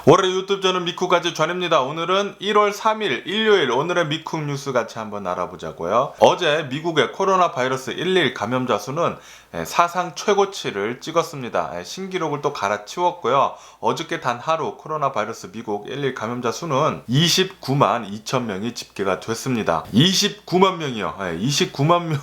월요일 유튜브 저는 미쿡가지 전입니다. 오늘은 1월 3일 일요일 오늘의 미쿡 뉴스 같이 한번 알아보자고요. 어제 미국의 코로나 바이러스 11 감염자 수는 사상 최고치를 찍었습니다. 신기록을 또 갈아치웠고요. 어저께 단 하루 코로나 바이러스 미국 11 감염자 수는 29만 2천 명이 집계가 됐습니다. 29만 명이요. 29만 명.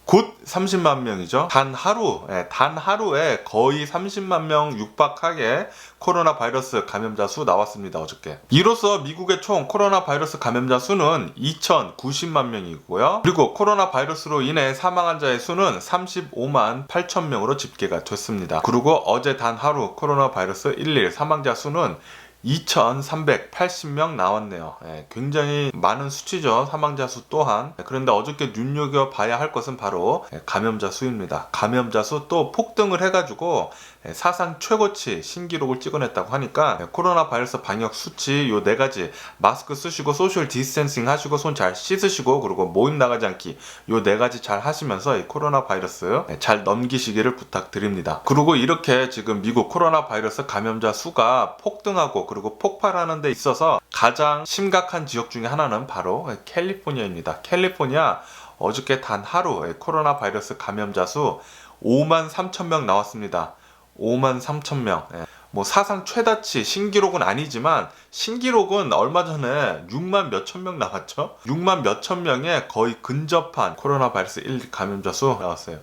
곧 30만 명이죠. 단 하루에 거의 30만 명 육박하게 코로나 바이러스 감염자 수 나왔습니다. 어저께. 이로써 미국의 총 코로나 바이러스 감염자 수는 2,090만 명이고요. 그리고 코로나 바이러스로 인해 사망한 자의 수는 35만 8천 명으로 집계가 됐습니다. 그리고 어제 단 하루 코로나 바이러스 11 사망자 수는 2,380명 나왔네요. 굉장히 많은 수치죠. 사망자 수 또한. 그런데 어저께 눈여겨봐야 할 것은 바로 감염자 수입니다. 감염자 수 또 폭등을 해가지고 사상 최고치 신기록을 찍어냈다고 하니까 코로나 바이러스 방역 수치 요 4가지 마스크 쓰시고 소셜 디스텐싱 하시고 손 잘 씻으시고 그리고 모임 나가지 않기 요 4가지 잘 하시면서 이 코로나 바이러스 잘 넘기시기를 부탁드립니다. 그리고 이렇게 지금 미국 코로나 바이러스 감염자 수가 폭등하고 그리고 폭발하는 데 있어서 가장 심각한 지역 중에 하나는 바로 캘리포니아입니다. 캘리포니아 어저께 단 하루 코로나 바이러스 감염자 수 5만 3천 명 나왔습니다. 5만 3천 명. 뭐 사상 최다치 신기록은 아니지만 신기록은 얼마 전에 6만 몇천 명 나왔죠. 6만 몇천 명에 거의 근접한 코로나 바이러스 1 감염자 수 나왔어요.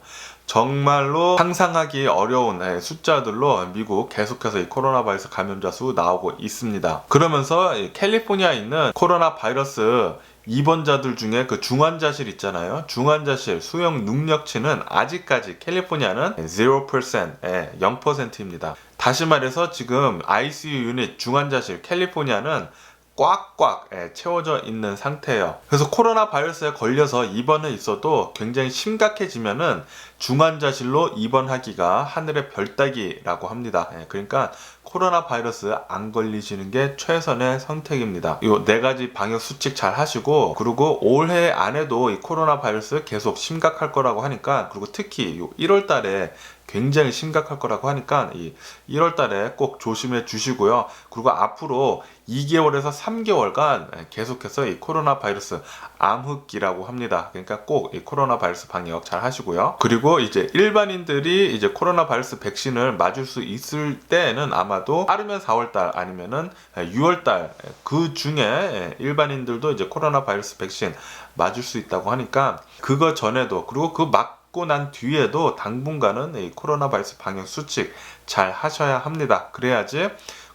정말로 상상하기 어려운 숫자들로 미국 계속해서 이 코로나 바이러스 감염자 수 나오고 있습니다. 그러면서 캘리포니아에 있는 코로나 바이러스 입원자들 중에 그 중환자실 있잖아요. 중환자실 수용 능력치는 아직까지 캘리포니아는 0%, 0%입니다. 다시 말해서 지금 ICU 유닛 중환자실 캘리포니아는 꽉꽉 채워져 있는 상태예요. 그래서 코로나 바이러스에 걸려서 입원해 있어도 굉장히 심각해지면은 중환자실로 입원하기가 하늘의 별 따기라고 합니다. 그러니까 코로나 바이러스 안 걸리시는 게 최선의 선택입니다. 이 4가지 방역 수칙 잘 하시고 그리고 올해 안에도 이 코로나 바이러스 계속 심각할 거라고 하니까 그리고 특히 1월 달에 굉장히 심각할 거라고 하니까 이 1월 달에 꼭 조심해 주시고요. 그리고 앞으로 2개월에서 3개월간 계속해서 이 코로나 바이러스 암흑기라고 합니다. 그러니까 꼭 이 코로나 바이러스 방역 잘 하시고요. 그리고 이제 일반인들이 이제 코로나 바이러스 백신을 맞을 수 있을 때는 아마도 빠르면 4월 달 아니면은 6월 달 그 중에 일반인들도 이제 코로나 바이러스 백신 맞을 수 있다고 하니까 그거 전에도 그리고 그 맞고 난 뒤에도 당분간은 이 코로나 바이러스 방역 수칙 잘 하셔야 합니다. 그래야지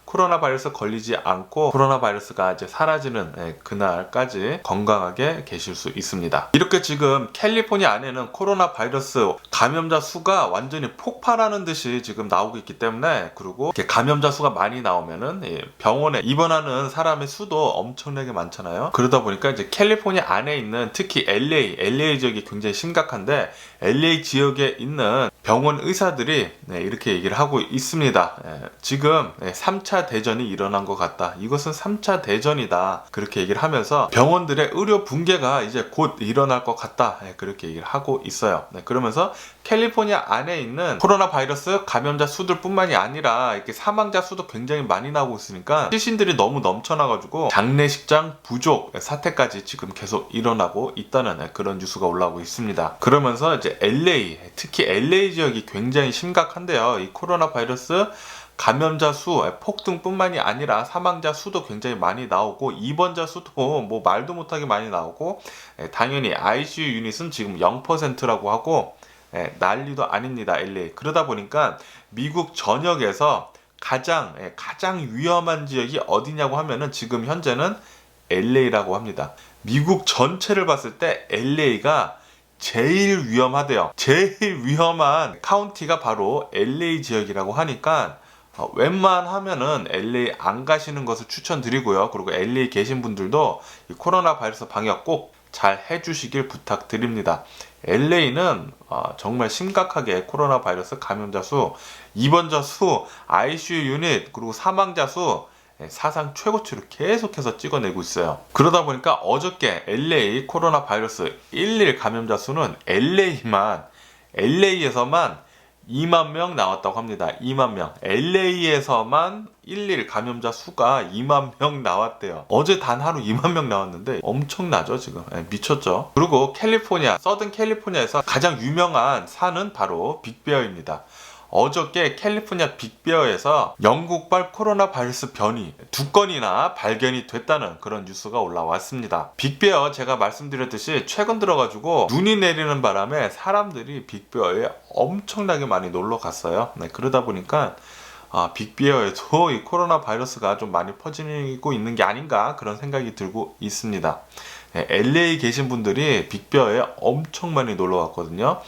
코로나 바이러스 걸리지 않고 코로나 바이러스가 이제 사라지는 그날까지 건강하게 계실 수 있습니다. 이렇게 지금 캘리포니아 안에는 코로나 바이러스 감염자 수가 완전히 폭발하는 듯이 지금 나오고 있기 때문에 그리고 이렇게 감염자 수가 많이 나오면은 병원에 입원하는 사람의 수도 엄청나게 많잖아요. 그러다 보니까 이제 캘리포니아 안에 있는 특히 LA 지역이 굉장히 심각한데 LA 지역에 있는 병원 의사들이 이렇게 얘기를 하고 있습니다. 지금 3차 대전이 일어난 것 같다. 이것은 3차 대전이다. 그렇게 얘기를 하면서 병원들의 의료 붕괴가 이제 곧 일어날 것 같다. 그렇게 얘기를 하고 있어요. 그러면서 캘리포니아 안에 있는 코로나 바이러스 감염자 수들 뿐만이 아니라 이렇게 사망자 수도 굉장히 많이 나오고 있으니까 시신들이 너무 넘쳐나가지고 장례식장 부족 사태까지 지금 계속 일어나고 있다는 그런 뉴스가 올라오고 있습니다. 그러면서 이제 특히 LA 지역이 굉장히 심각한데요. 이 코로나 바이러스 감염자 수 폭등뿐만이 아니라 사망자 수도 굉장히 많이 나오고 입원자 수도 뭐 말도 못하게 많이 나오고 당연히 ICU 유닛은 지금 0%라고 하고 난리도 아닙니다. LA. 그러다 보니까 미국 전역에서 가장 위험한 지역이 어디냐고 하면은 지금 현재는 LA라고 합니다. 미국 전체를 봤을 때 LA가 제일 위험하대요. 제일 위험한 카운티가 바로 LA 지역이라고 하니까 웬만하면은 LA 안 가시는 것을 추천드리고요. 그리고 LA 계신 분들도 이 코로나 바이러스 방역 꼭 잘 해주시길 부탁드립니다. LA는 정말 심각하게 코로나 바이러스 감염자 수, 입원자 수, ICU 유닛, 그리고 사망자 수 사상 최고치로 계속해서 찍어내고 있어요. 그러다 보니까 어저께 LA 코로나 바이러스 11 감염자 수는 LA에서만 2만 명 나왔다고 합니다. 2만 명. LA에서만 일일 감염자 수가 2만 명 나왔대요. 어제 단 하루 2만 명 나왔는데 엄청나죠 지금. 미쳤죠. 그리고 캘리포니아, 서든 캘리포니아에서 가장 유명한 산은 바로 빅베어입니다. 어저께 캘리포니아 빅베어에서 영국발 코로나 바이러스 변이 2건이나 발견이 됐다는 그런 뉴스가 올라왔습니다. 빅베어 제가 말씀드렸듯이 최근 들어가지고 눈이 내리는 바람에 사람들이 빅베어에 엄청나게 많이 놀러 갔어요. 그러다 보니까 빅베어에도 이 코로나 바이러스가 좀 많이 퍼지고 있는 게 아닌가 그런 생각이 들고 있습니다. LA 계신 분들이 빅베어에 엄청 많이 놀러 갔거든요.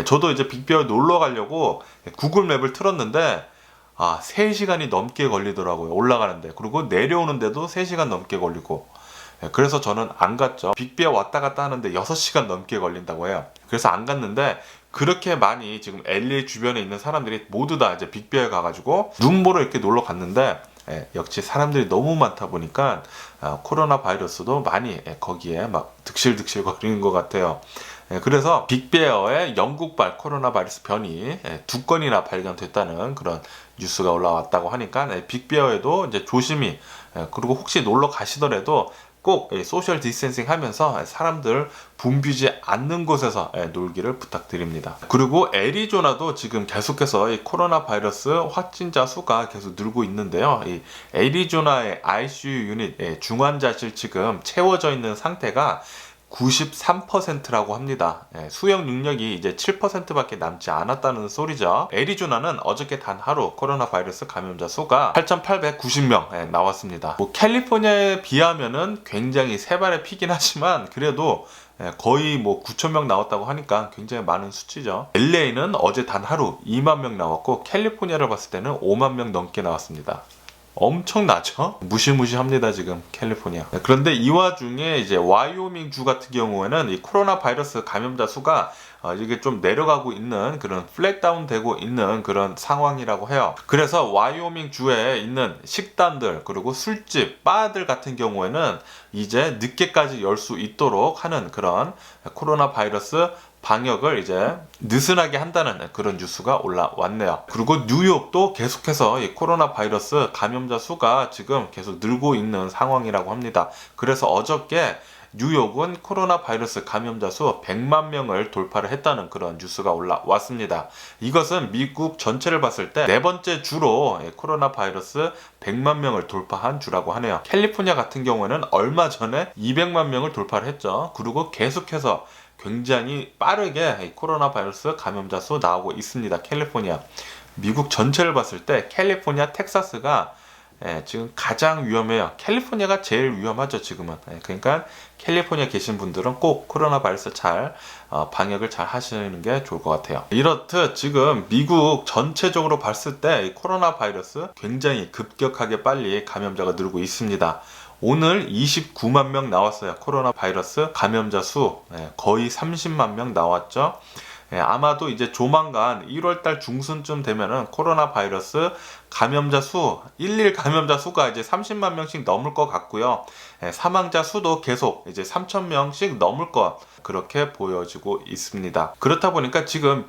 저도 이제 빅베어 놀러 가려고 구글 맵을 틀었는데 3시간이 넘게 걸리더라고요. 올라가는데. 그리고 내려오는데도 3시간 넘게 걸리고. 그래서 저는 안 갔죠. 빅베어 왔다 갔다 하는데 6시간 넘게 걸린다고 해요. 그래서 안 갔는데 그렇게 많이 지금 LA 주변에 있는 사람들이 모두 다 이제 빅베어에 가가지고 눈보러 이렇게 놀러 갔는데 역시 사람들이 너무 많다 보니까 코로나 바이러스도 많이 거기에 막 득실득실 거리는 것 같아요. 그래서 빅베어의 영국발 코로나 바이러스 변이 2건이나 발견됐다는 그런 뉴스가 올라왔다고 하니까 빅베어에도 이제 조심히 그리고 혹시 놀러 가시더라도 꼭 소셜 디스텐싱 하면서 사람들 붐비지 않는 곳에서 놀기를 부탁드립니다. 그리고 애리조나도 지금 계속해서 이 코로나 바이러스 확진자 수가 계속 늘고 있는데요. 이 애리조나의 ICU 유닛 중환자실 지금 채워져 있는 상태가 93%라고 합니다. 수용 능력이 이제 7%밖에 남지 않았다는 소리죠. 애리조나는 어저께 단 하루 코로나 바이러스 감염자 수가 8,890명 나왔습니다. 캘리포니아에 비하면은 굉장히 세발의 피긴 하지만 그래도 거의 9,000명 나왔다고 하니까 굉장히 많은 수치죠. LA는 어제 단 하루 2만 명 나왔고 캘리포니아를 봤을 때는 5만 명 넘게 나왔습니다. 엄청나죠? 무시무시합니다 지금 캘리포니아. 그런데 이 와중에 이제 와이오밍 주 같은 경우에는 이 코로나 바이러스 감염자 수가 이게 좀 내려가고 있는 그런 플랫다운 되고 있는 그런 상황이라고 해요. 그래서 와이오밍 주에 있는 식당들 그리고 술집, 바들 같은 경우에는 이제 늦게까지 열 수 있도록 하는 그런 코로나 바이러스 방역을 이제 느슨하게 한다는 그런 뉴스가 올라왔네요. 그리고 뉴욕도 계속해서 이 코로나 바이러스 감염자 수가 지금 계속 늘고 있는 상황이라고 합니다. 그래서 어저께 뉴욕은 코로나 바이러스 감염자 수 100만 명을 돌파를 했다는 그런 뉴스가 올라왔습니다. 이것은 미국 전체를 봤을 때 네 번째 주로 코로나 바이러스 100만 명을 돌파한 주라고 하네요. 캘리포니아 같은 경우에는 얼마 전에 200만 명을 돌파를 했죠. 그리고 계속해서 굉장히 빠르게 코로나 바이러스 감염자 수 나오고 있습니다. 캘리포니아. 미국 전체를 봤을 때 캘리포니아, 텍사스가 지금 가장 위험해요. 캘리포니아가 제일 위험하죠, 지금은. 그러니까 캘리포니아 계신 분들은 꼭 코로나 바이러스 잘 방역을 잘 하시는 게 좋을 것 같아요. 이렇듯 지금 미국 전체적으로 봤을 때 코로나 바이러스 굉장히 급격하게 빨리 감염자가 늘고 있습니다. 오늘 29만 명 나왔어요. 코로나 바이러스 감염자 수 거의 30만 명 나왔죠. 아마도 이제 조만간 1월달 중순쯤 되면은 코로나 바이러스 감염자 수, 일일 감염자 수가 이제 30만 명씩 넘을 것 같고요. 사망자 수도 계속 이제 3,000명씩 넘을 것 그렇게 보여지고 있습니다. 그렇다 보니까 지금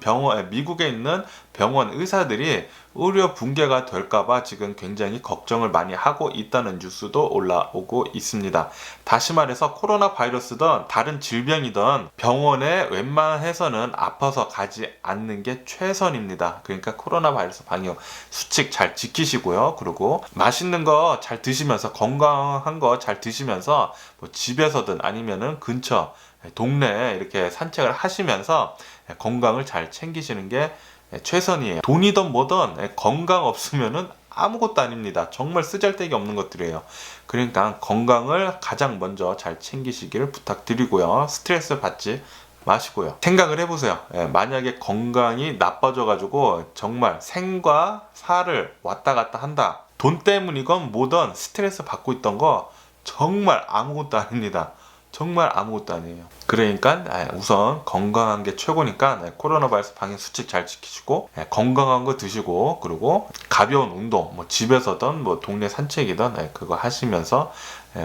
미국에 있는 병원 의사들이 의료 붕괴가 될까봐 지금 굉장히 걱정을 많이 하고 있다는 뉴스도 올라오고 있습니다. 다시 말해서 코로나 바이러스든 다른 질병이든 병원에 웬만해서는 아파서 가지 않는 게 최선입니다. 그러니까 코로나 바이러스 방역 수칙 잘 지키시고요. 그리고 맛있는 거 잘 드시면서 건강한 거 잘 드시면서 집에서든 아니면은 근처 동네에 이렇게 산책을 하시면서 건강을 잘 챙기시는 게 최선이에요. 돈이든 뭐든 건강 없으면은 아무것도 아닙니다. 정말 쓰잘데기 없는 것들이에요. 그러니까 건강을 가장 먼저 잘 챙기시기를 부탁드리고요. 스트레스 받지 마시고요. 생각을 해보세요. 만약에 건강이 나빠져가지고 정말 생과 사를 왔다 갔다 한다. 돈 때문이건 뭐든 스트레스 받고 있던 거 정말 아무것도 아닙니다. 정말 아무것도 아니에요. 그러니까 우선 건강한 게 최고니까 코로나 바이러스 방역 수칙 잘 지키시고 건강한 거 드시고 그리고 가벼운 운동 집에서든 동네 산책이든 그거 하시면서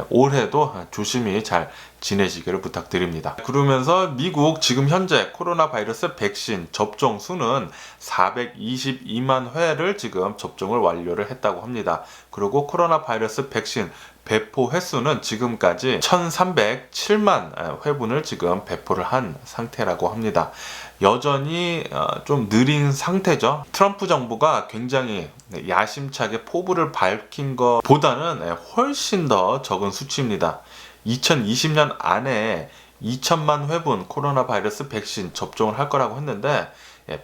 올해도 조심히 잘 지내시기를 부탁드립니다. 그러면서 미국 지금 현재 코로나 바이러스 백신 접종 수는 422만 회를 지금 접종을 완료를 했다고 합니다. 그리고 코로나 바이러스 백신 배포 횟수는 지금까지 1307만 회분을 지금 배포를 한 상태라고 합니다. 여전히 좀 느린 상태죠. 트럼프 정부가 굉장히 야심차게 포부를 밝힌 것보다는 훨씬 더 적은 수치입니다. 2020년 안에 2천만 회분 코로나 바이러스 백신 접종을 할 거라고 했는데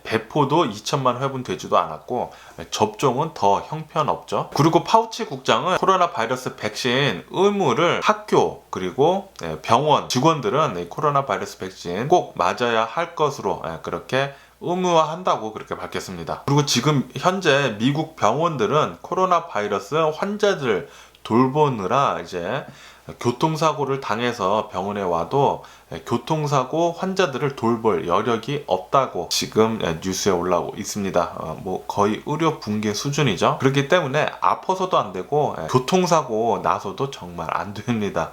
배포도 2천만 회분 되지도 않았고 접종은 더 형편없죠. 그리고 파우치 국장은 코로나 바이러스 백신 의무를 학교 그리고 병원 직원들은 코로나 바이러스 백신 꼭 맞아야 할 것으로 그렇게 의무화한다고 그렇게 밝혔습니다. 그리고 지금 현재 미국 병원들은 코로나 바이러스 환자들 돌보느라 이제 교통사고를 당해서 병원에 와도 교통사고 환자들을 돌볼 여력이 없다고 지금 뉴스에 올라오고 있습니다. 뭐 거의 의료 붕괴 수준이죠. 그렇기 때문에 아파서도 안 되고 교통사고 나서도 정말 안 됩니다.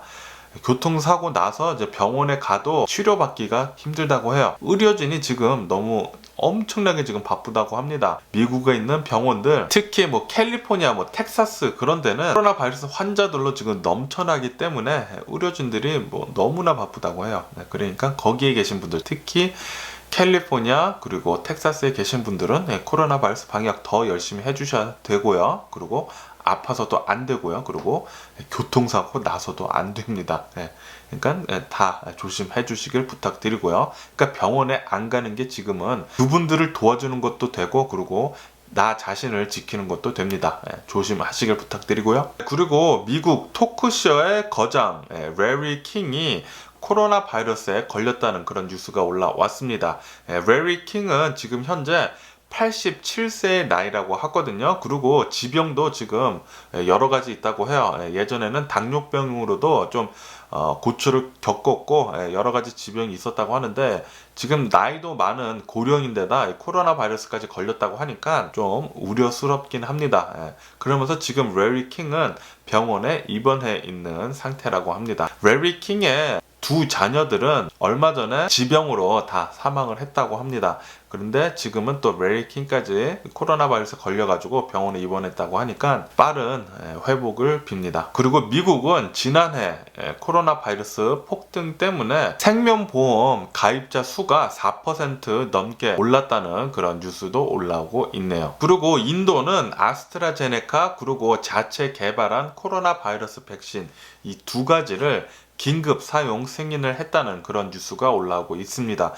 교통사고 나서 이제 병원에 가도 치료받기가 힘들다고 해요. 의료진이 지금 너무 엄청나게 지금 바쁘다고 합니다. 미국에 있는 병원들, 특히 뭐 캘리포니아, 뭐 텍사스 그런 데는 코로나 바이러스 환자들로 지금 넘쳐나기 때문에 의료진들이 뭐 너무나 바쁘다고 해요. 그러니까 거기에 계신 분들, 특히 캘리포니아 그리고 텍사스에 계신 분들은 코로나 바이러스 방역 더 열심히 해주셔야 되고요. 그리고 아파서도 안 되고요. 그리고 교통사고 나서도 안 됩니다. 그러니까 다 조심해 주시길 부탁드리고요. 그러니까 병원에 안 가는 게 지금은 그분들을 도와주는 것도 되고 그리고 나 자신을 지키는 것도 됩니다. 조심하시길 부탁드리고요. 그리고 미국 토크쇼의 거장 레리 킹이 코로나 바이러스에 걸렸다는 그런 뉴스가 올라왔습니다. 레리 킹은 지금 현재 87세의 나이라고 하거든요. 그리고 지병도 지금 여러 가지 있다고 해요. 예전에는 당뇨병으로도 좀 고초를 겪었고 여러 가지 지병이 있었다고 하는데 지금 나이도 많은 고령인데다 코로나 바이러스까지 걸렸다고 하니까 좀 우려스럽긴 합니다. 그러면서 지금 레리 킹은 병원에 입원해 있는 상태라고 합니다. 레리 킹의 두 자녀들은 얼마 전에 지병으로 다 사망을 했다고 합니다. 그런데 지금은 또 레리 킹까지 코로나 바이러스 걸려가지고 병원에 입원했다고 하니까 빠른 회복을 빕니다. 그리고 미국은 지난해 코로나 바이러스 폭등 때문에 생명보험 가입자 수가 4% 넘게 올랐다는 그런 뉴스도 올라오고 있네요. 그리고 인도는 아스트라제네카 그리고 자체 개발한 코로나 바이러스 백신 이 두 가지를 긴급 사용 승인을 했다는 그런 뉴스가 올라오고 있습니다.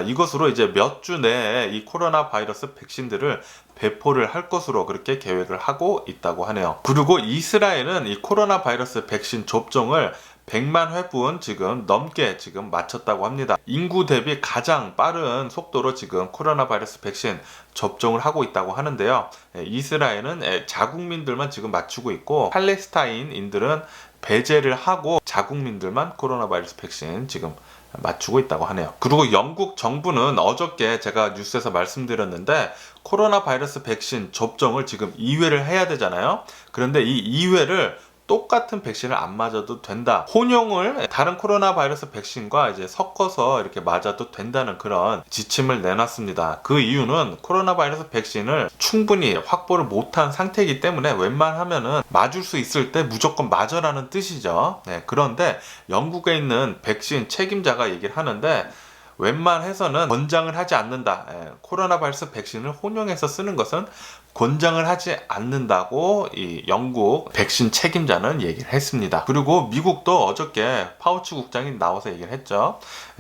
이것으로 이제 몇 주 내에 이 코로나 바이러스 백신들을 배포를 할 것으로 그렇게 계획을 하고 있다고 하네요. 그리고 이스라엘은 이 코로나 바이러스 백신 접종을 100만 회분 지금 넘게 지금 마쳤다고 합니다. 인구 대비 가장 빠른 속도로 지금 코로나 바이러스 백신 접종을 하고 있다고 하는데요. 이스라엘은 자국민들만 지금 맞추고 있고 팔레스타인인들은 배제를 하고 자국민들만 코로나 바이러스 백신 지금 맞추고 있다고 하네요. 그리고 영국 정부는 어저께 제가 뉴스에서 말씀드렸는데 코로나 바이러스 백신 접종을 지금 2회를 해야 되잖아요. 그런데 이 2회를 똑같은 백신을 안 맞아도 된다. 혼용을 다른 코로나 바이러스 백신과 이제 섞어서 이렇게 맞아도 된다는 그런 지침을 내놨습니다. 그 이유는 코로나 바이러스 백신을 충분히 확보를 못한 상태이기 때문에 웬만하면은 맞을 수 있을 때 무조건 맞으라는 뜻이죠. 그런데 영국에 있는 백신 책임자가 얘기를 하는데 웬만해서는 권장을 하지 않는다. 코로나 바이러스 백신을 혼용해서 쓰는 것은 권장을 하지 않는다고 이 영국 백신 책임자는 얘기를 했습니다. 그리고 미국도 어저께 파우치 국장이 나와서 얘기를 했죠.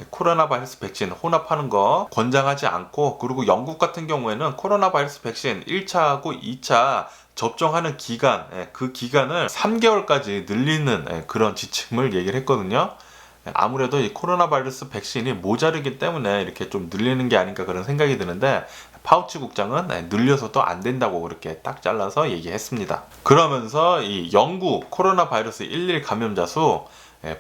코로나 바이러스 백신 혼합하는 거 권장하지 않고 그리고 영국 같은 경우에는 코로나 바이러스 백신 1차하고 2차 접종하는 기간, 그 기간을 3개월까지 늘리는 그런 지침을 얘기를 했거든요. 아무래도 이 코로나 바이러스 백신이 모자르기 때문에 이렇게 좀 늘리는 게 아닌가 그런 생각이 드는데 파우치 국장은 늘려서도 안 된다고 그렇게 딱 잘라서 얘기했습니다. 그러면서 이 영국 코로나 바이러스 11 감염자 수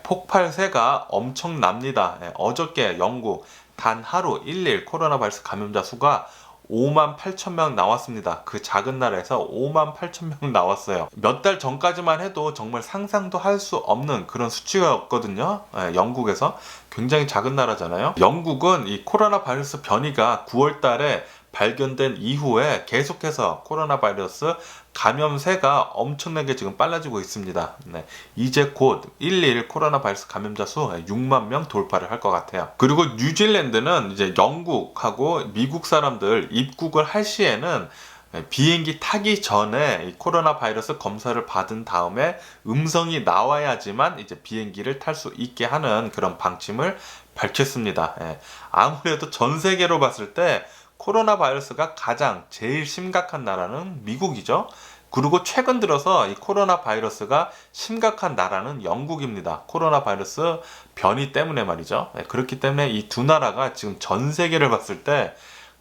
폭발세가 엄청납니다. 어저께 영국 단 하루 11 코로나 바이러스 감염자 수가 5만 8천 명 나왔습니다. 그 작은 나라에서 5만 8천 명 나왔어요. 몇 달 전까지만 해도 정말 상상도 할 수 없는 그런 수치였거든요. 영국에서. 굉장히 작은 나라잖아요. 영국은 이 코로나 바이러스 변이가 9월 달에 발견된 이후에 계속해서 코로나 바이러스 감염세가 엄청나게 지금 빨라지고 있습니다. 이제 곧 1일 코로나 바이러스 감염자 수 6만 명 돌파를 할 것 같아요. 그리고 뉴질랜드는 이제 영국하고 미국 사람들 입국을 할 시에는 비행기 타기 전에 이 코로나 바이러스 검사를 받은 다음에 음성이 나와야지만 이제 비행기를 탈 수 있게 하는 그런 방침을 밝혔습니다. 아무래도 전 세계로 봤을 때 코로나 바이러스가 가장 제일 심각한 나라는 미국이죠. 그리고 최근 들어서 이 코로나 바이러스가 심각한 나라는 영국입니다. 코로나 바이러스 변이 때문에 말이죠. 그렇기 때문에 이 두 나라가 지금 전 세계를 봤을 때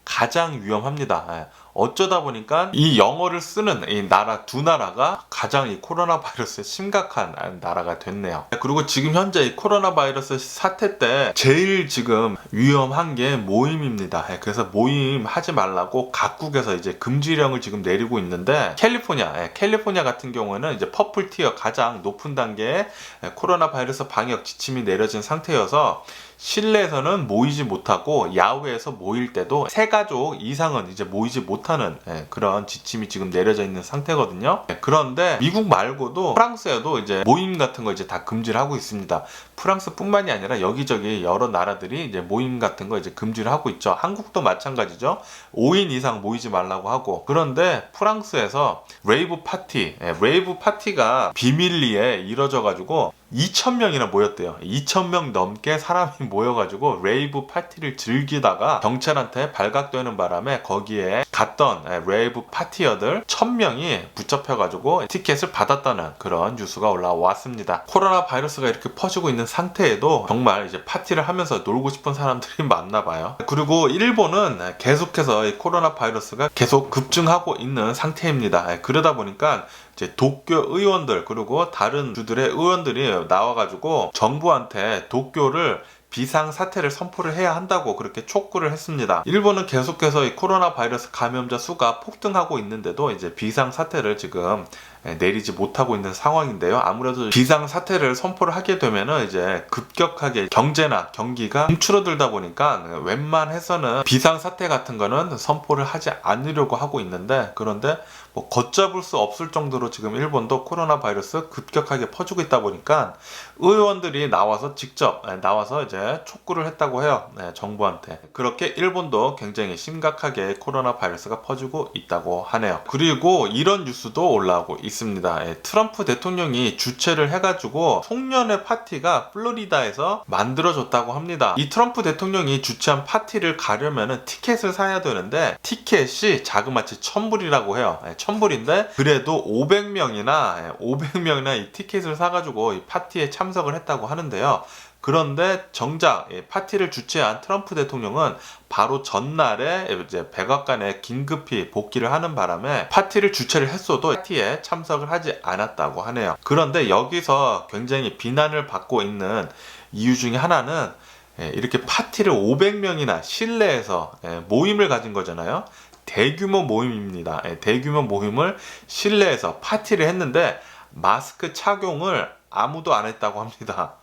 가장 위험합니다. 어쩌다 보니까 이 영어를 쓰는 이 나라 두 나라가 가장 이 코로나 바이러스에 심각한 나라가 됐네요. 그리고 지금 현재 이 코로나 바이러스 사태 때 제일 지금 위험한 게 모임입니다. 그래서 모임 하지 말라고 각국에서 이제 금지령을 지금 내리고 있는데 캘리포니아 같은 경우에는 이제 퍼플 티어 가장 높은 단계의 코로나 바이러스 방역 지침이 내려진 상태여서 실내에서는 모이지 못하고 야외에서 모일 때도 세 가족 이상은 이제 모이지 못하는 그런 지침이 지금 내려져 있는 상태거든요. 그런데 미국 말고도 프랑스에도 이제 모임 같은 거 이제 다 금지를 하고 있습니다. 프랑스뿐만이 아니라 여기저기 여러 나라들이 이제 모임 같은 거 이제 금지를 하고 있죠. 한국도 마찬가지죠. 5인 이상 모이지 말라고 하고. 그런데 프랑스에서 레이브 파티가 비밀리에 이뤄져 가지고 2,000명이나 모였대요. 2,000명 넘게 사람이 모여가지고 레이브 파티를 즐기다가 경찰한테 발각되는 바람에 거기에 갔던 레이브 파티어들 1,000명이 붙잡혀가지고 티켓을 받았다는 그런 뉴스가 올라왔습니다. 코로나 바이러스가 이렇게 퍼지고 있는 상태에도 정말 이제 파티를 하면서 놀고 싶은 사람들이 많나 봐요. 그리고 일본은 계속해서 이 코로나 바이러스가 계속 급증하고 있는 상태입니다. 그러다 보니까 이제 도쿄 의원들 그리고 다른 주들의 의원들이 나와가지고 정부한테 도쿄를 비상사태를 선포를 해야 한다고 그렇게 촉구를 했습니다. 일본은 계속해서 이 코로나 바이러스 감염자 수가 폭등하고 있는데도 이제 비상사태를 지금 내리지 못하고 있는 상황인데요. 아무래도 비상사태를 선포를 하게 되면은 이제 급격하게 경제나 경기가 움츠러들다 보니까 웬만해서는 비상사태 같은 거는 선포를 하지 않으려고 하고 있는데, 그런데 뭐 걷잡을 수 없을 정도로 지금 일본도 코로나 바이러스 급격하게 퍼지고 있다 보니까 의원들이 나와서 직접 나와서 이제 촉구를 했다고 해요. 정부한테. 그렇게 일본도 굉장히 심각하게 코로나 바이러스가 퍼지고 있다고 하네요. 그리고 이런 뉴스도 올라오고 있습니다. 트럼프 대통령이 주최를 해가지고 송년회 파티가 플로리다에서 만들어졌다고 합니다. 이 트럼프 대통령이 주최한 파티를 가려면 티켓을 사야 되는데 티켓이 자그마치 1,000불이라고 해요. 1,000불인데 그래도 500명이나 이 티켓을 사가지고 이 파티에 참석을 했다고 하는데요. 그런데 정작 파티를 주최한 트럼프 대통령은 바로 전날에 이제 백악관에 긴급히 복귀를 하는 바람에 파티를 주최를 했어도 파티에 참석을 하지 않았다고 하네요. 그런데 여기서 굉장히 비난을 받고 있는 이유 중에 하나는 이렇게 파티를 500명이나 실내에서 모임을 가진 거잖아요. 대규모 모임입니다. 대규모 모임을 실내에서 파티를 했는데 마스크 착용을 아무도 안 했다고 합니다.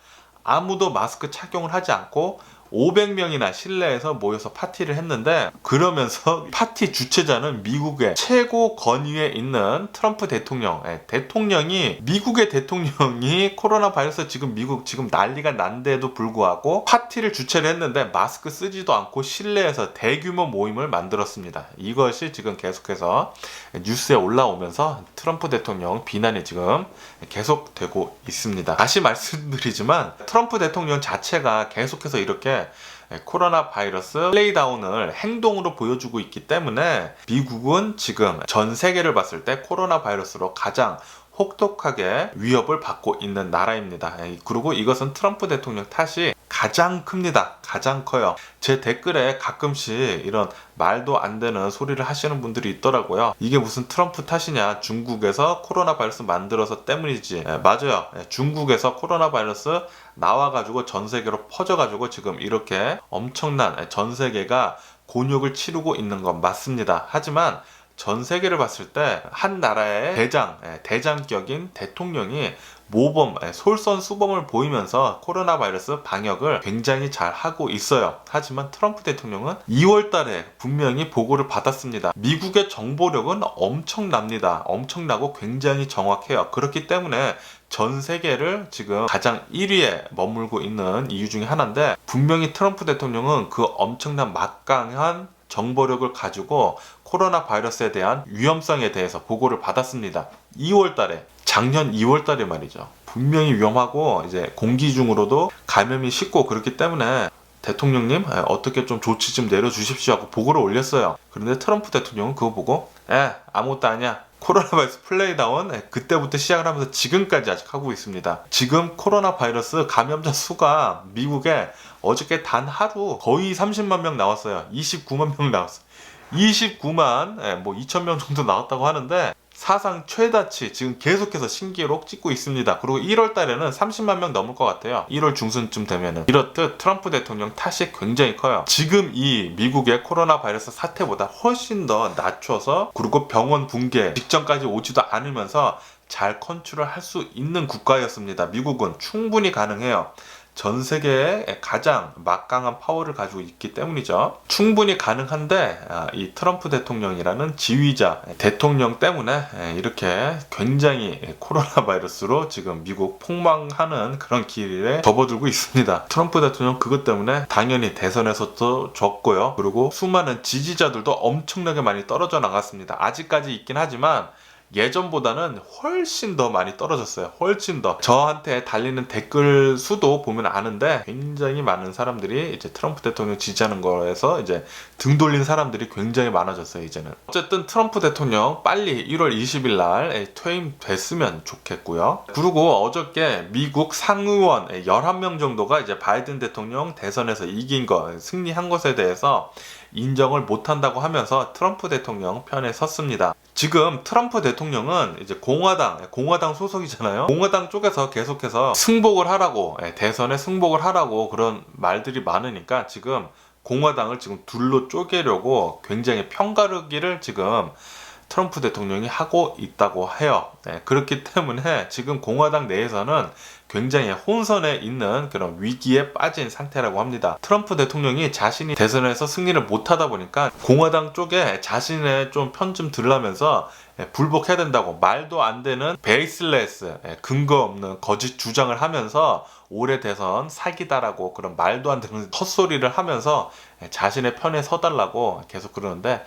아무도 마스크 착용을 하지 않고 500명이나 실내에서 모여서 파티를 했는데, 그러면서 파티 주최자는 미국의 최고 권위에 있는 트럼프 대통령, 미국의 대통령이 코로나 바이러스 미국 난리가 난데도 불구하고 파티를 주최를 했는데 마스크 쓰지도 않고 실내에서 대규모 모임을 만들었습니다. 이것이 지금 계속해서 뉴스에 올라오면서 트럼프 대통령 비난이 지금 계속되고 있습니다. 다시 말씀드리지만 트럼프 대통령 자체가 계속해서 이렇게 코로나 바이러스 플레이다운을 행동으로 보여주고 있기 때문에 미국은 지금 전 세계를 봤을 때 코로나 바이러스로 가장 혹독하게 위협을 받고 있는 나라입니다. 그리고 이것은 트럼프 대통령 탓이 가장 큽니다. 가장 커요. 제 댓글에 가끔씩 이런 말도 안 되는 소리를 하시는 분들이 있더라고요. 이게 무슨 트럼프 탓이냐, 중국에서 코로나 바이러스 만들어서 때문이지. 맞아요. 중국에서 코로나 바이러스 나와가지고 전 세계로 퍼져가지고 지금 이렇게 엄청난 전 세계가 곤욕을 치르고 있는 건 맞습니다. 하지만 전 세계를 봤을 때 한 나라의 대장격인 대통령이 모범, 솔선수범을 보이면서 코로나 바이러스 방역을 굉장히 잘 하고 있어요. 하지만 트럼프 대통령은 2월 달에 분명히 보고를 받았습니다. 미국의 정보력은 엄청납니다. 엄청나고 굉장히 정확해요. 그렇기 때문에 전 세계를 지금 가장 1위에 머물고 있는 이유 중에 하나인데, 분명히 트럼프 대통령은 그 엄청난 막강한 정보력을 가지고 코로나 바이러스에 대한 위험성에 대해서 보고를 받았습니다. 2월 달에, 작년 2월 달에 말이죠. 분명히 위험하고 이제 공기 중으로도 감염이 쉽고 그렇기 때문에 대통령님 어떻게 좀 조치 좀 내려주십시오 하고 보고를 올렸어요. 그런데 트럼프 대통령은 그거 보고 아무것도 아니야, 코로나 바이러스 플레이다운, 그때부터 시작을 하면서 지금까지 아직 하고 있습니다. 지금 코로나 바이러스 감염자 수가 미국에 어저께 단 하루 거의 30만 명 나왔어요. 29만 명 나왔어요. 29만 2천 명 정도 나왔다고 하는데, 사상 최다치 지금 계속해서 신기록 찍고 있습니다. 그리고 1월 달에는 30만 명 넘을 것 같아요. 1월 중순쯤 되면은. 이렇듯 트럼프 대통령 탓이 굉장히 커요. 지금 이 미국의 코로나 바이러스 사태보다 훨씬 더 낮춰서, 그리고 병원 붕괴 직전까지 오지도 않으면서 잘 컨트롤 할 수 있는 국가였습니다. 미국은 충분히 가능해요. 전 세계에 가장 막강한 파워를 가지고 있기 때문이죠. 충분히 가능한데 이 트럼프 대통령이라는 지휘자 대통령 때문에 이렇게 굉장히 코로나 바이러스로 지금 미국 폭망하는 그런 길에 접어들고 있습니다. 트럼프 대통령 그것 때문에 당연히 대선에서도 졌고요. 그리고 수많은 지지자들도 엄청나게 많이 떨어져 나갔습니다. 아직까지 있긴 하지만 예전보다는 훨씬 더 많이 떨어졌어요. 훨씬 더. 저한테 달리는 댓글 수도 보면 아는데, 굉장히 많은 사람들이 이제 트럼프 대통령 지지하는 거에서 이제 등 돌린 사람들이 굉장히 많아졌어요, 이제는. 어쨌든 트럼프 대통령 빨리 1월 20일 날 퇴임됐으면 좋겠고요. 그리고 어저께 미국 상의원 11명 정도가 이제 바이든 대통령 대선에서 이긴 거, 승리한 것에 대해서 인정을 못한다고 하면서 트럼프 대통령 편에 섰습니다. 지금 트럼프 대통령은 이제 공화당 소속이잖아요. 공화당 쪽에서 계속해서 승복을 하라고, 대선에 승복을 하라고 그런 말들이 많으니까 지금 공화당을 지금 둘로 쪼개려고 굉장히 편가르기를 지금 트럼프 대통령이 하고 있다고 해요. 그렇기 때문에 지금 공화당 내에서는 굉장히 혼선에 있는 그런 위기에 빠진 상태라고 합니다. 트럼프 대통령이 자신이 대선에서 승리를 못하다 보니까 공화당 쪽에 자신의 좀 편 좀 들라면서 불복해야 된다고 말도 안 되는 베이슬레스, 근거 없는 거짓 주장을 하면서 올해 대선 사기다라고 그런 말도 안 되는 헛소리를 하면서 자신의 편에 서달라고 계속 그러는데,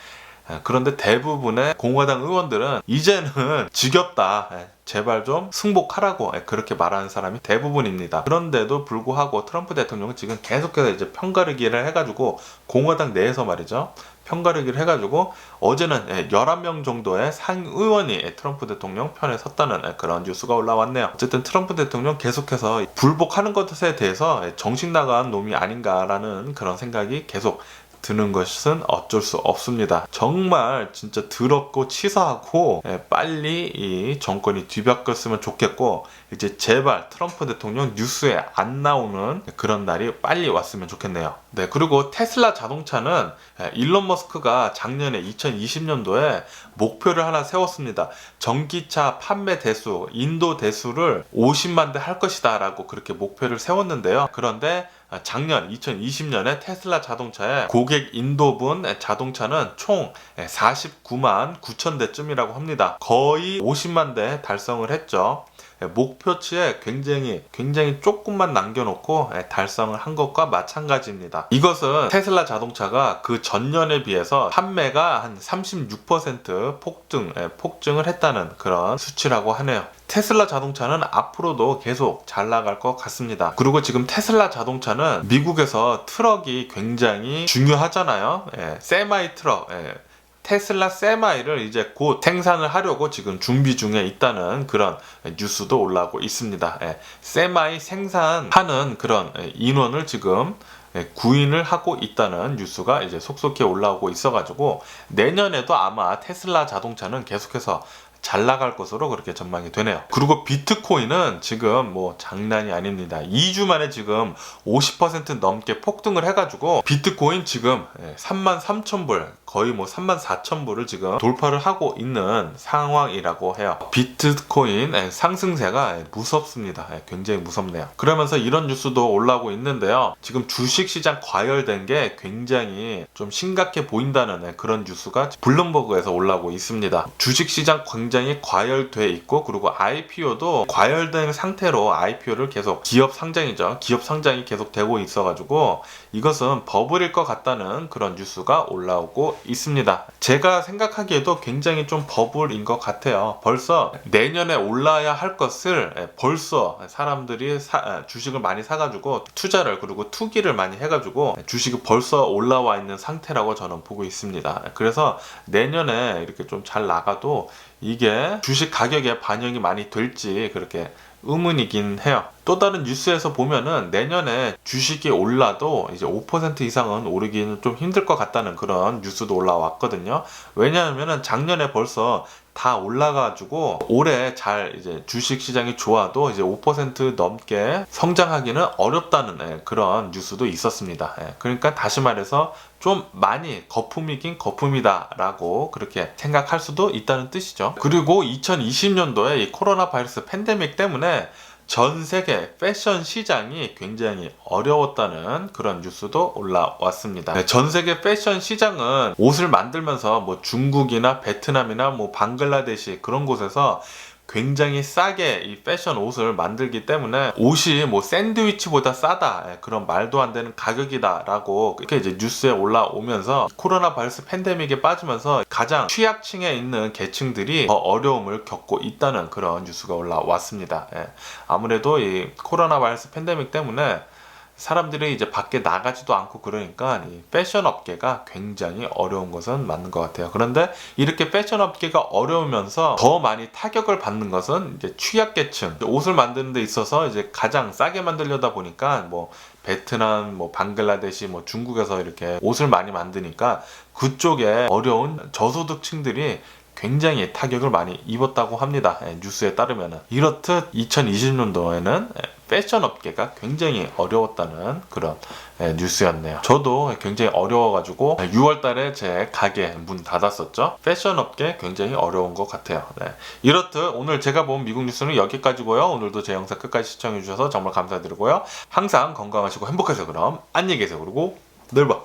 그런데 대부분의 공화당 의원들은 이제는 지겹다, 제발 좀 승복하라고 그렇게 말하는 사람이 대부분입니다. 그런데도 불구하고 트럼프 대통령은 지금 계속해서 이제 편가르기를 해가지고 공화당 내에서 말이죠, 편가르기를 해가지고 어제는 11명 정도의 상의원이 트럼프 대통령 편에 섰다는 그런 뉴스가 올라왔네요. 어쨌든 트럼프 대통령 계속해서 불복하는 것에 대해서 정신 나간 놈이 아닌가라는 그런 생각이 계속 드는 것은 어쩔 수 없습니다. 정말 진짜 더럽고 치사하고 빨리 이 정권이 뒤바뀌었으면 좋겠고, 이제 제발 트럼프 대통령 뉴스에 안 나오는 그런 날이 빨리 왔으면 좋겠네요. 그리고 테슬라 자동차는 일론 머스크가 작년에 2020년도에 목표를 하나 세웠습니다. 전기차 판매 대수, 인도 대수를 50만 대 할 것이다 라고 그렇게 목표를 세웠는데요. 그런데 작년 2020년에 테슬라 자동차의 고객 인도분 자동차는 총 49만 9천 대쯤이라고 합니다. 거의 50만 대 달성을 했죠. 목표치에 굉장히 조금만 남겨놓고 달성을 한 것과 마찬가지입니다. 이것은 테슬라 자동차가 그 전년에 비해서 판매가 한 36% 폭증을 했다는 그런 수치라고 하네요. 테슬라 자동차는 앞으로도 계속 잘 나갈 것 같습니다. 그리고 지금 테슬라 자동차는 미국에서 트럭이 굉장히 중요하잖아요. 세마이 트럭, 테슬라 세마이를 이제 곧 생산을 하려고 지금 준비 중에 있다는 그런 뉴스도 올라오고 있습니다. 세마이 생산하는 그런 인원을 지금 구인을 하고 있다는 뉴스가 이제 속속히 올라오고 있어가지고 내년에도 아마 테슬라 자동차는 계속해서 잘 나갈 것으로 그렇게 전망이 되네요. 그리고 비트코인은 지금 뭐 장난이 아닙니다. 2주 만에 지금 50% 넘게 폭등을 해가지고 비트코인 지금 33,000불 거의 뭐 34,000불을 지금 돌파를 하고 있는 상황이라고 해요. 비트코인 상승세가 무섭습니다. 굉장히 무섭네요. 그러면서 이런 뉴스도 올라오고 있는데요. 지금 주식시장 과열된 게 굉장히 좀 심각해 보인다는 그런 뉴스가 블룸버그에서 올라오고 있습니다. 주식시장 굉장히 과열돼 있고, 그리고 IPO도 과열된 상태로 IPO를 계속 기업 상장이죠. 기업 상장이 계속 되고 있어가지고 이것은 버블일 것 같다는 그런 뉴스가 올라오고 있습니다. 제가 생각하기에도 굉장히 좀 버블인 것 같아요. 벌써 내년에 올라야 할 것을 벌써 사람들이 주식을 많이 사가지고 투자를, 그리고 투기를 많이 해가지고 주식이 벌써 올라와 있는 상태라고 저는 보고 있습니다. 그래서 내년에 이렇게 좀 잘 나가도 이게 주식 가격에 반영이 많이 될지 그렇게 의문이긴 해요. 또 다른 뉴스에서 보면은 내년에 주식이 올라도 이제 5% 이상은 오르기는 좀 힘들 것 같다는 그런 뉴스도 올라왔거든요. 왜냐하면은 작년에 벌써 다 올라가지고 올해 잘 이제 주식 시장이 좋아도 이제 5% 넘게 성장하기는 어렵다는 그런 뉴스도 있었습니다. 그러니까 다시 말해서 좀 많이 거품이긴 거품이다 라고 그렇게 생각할 수도 있다는 뜻이죠. 그리고 2020년도에 이 코로나 바이러스 팬데믹 때문에 전 세계 패션 시장이 굉장히 어려웠다는 그런 뉴스도 올라왔습니다. 전 세계 패션 시장은 옷을 만들면서 뭐 중국이나 베트남이나 뭐 방글라데시 그런 곳에서 굉장히 싸게 이 패션 옷을 만들기 때문에 옷이 뭐 샌드위치보다 싸다, 그런 말도 안 되는 가격이다 라고 이렇게 이제 뉴스에 올라오면서 코로나 바이러스 팬데믹에 빠지면서 가장 취약층에 있는 계층들이 더 어려움을 겪고 있다는 그런 뉴스가 올라왔습니다. 아무래도 이 코로나 바이러스 팬데믹 때문에 사람들이 이제 밖에 나가지도 않고 그러니까 이 패션 업계가 굉장히 어려운 것은 맞는 것 같아요. 그런데 이렇게 패션 업계가 어려우면서 더 많이 타격을 받는 것은 이제 취약계층, 옷을 만드는 데 있어서 이제 가장 싸게 만들려다 보니까 뭐 베트남, 뭐 방글라데시, 뭐 중국에서 이렇게 옷을 많이 만드니까 그쪽에 어려운 저소득층들이 굉장히 타격을 많이 입었다고 합니다. 뉴스에 따르면. 이렇듯 2020년도에는 패션 업계가 굉장히 어려웠다는 그런 뉴스였네요. 저도 굉장히 어려워가지고 6월 달에 제 가게 문 닫았었죠. 패션 업계 굉장히 어려운 것 같아요. 이렇듯 오늘 제가 본 미국 뉴스는 여기까지고요. 오늘도 제 영상 끝까지 시청해주셔서 정말 감사드리고요. 항상 건강하시고 행복하세요. 그럼 안녕히 계세요. 그리고 내일 봐.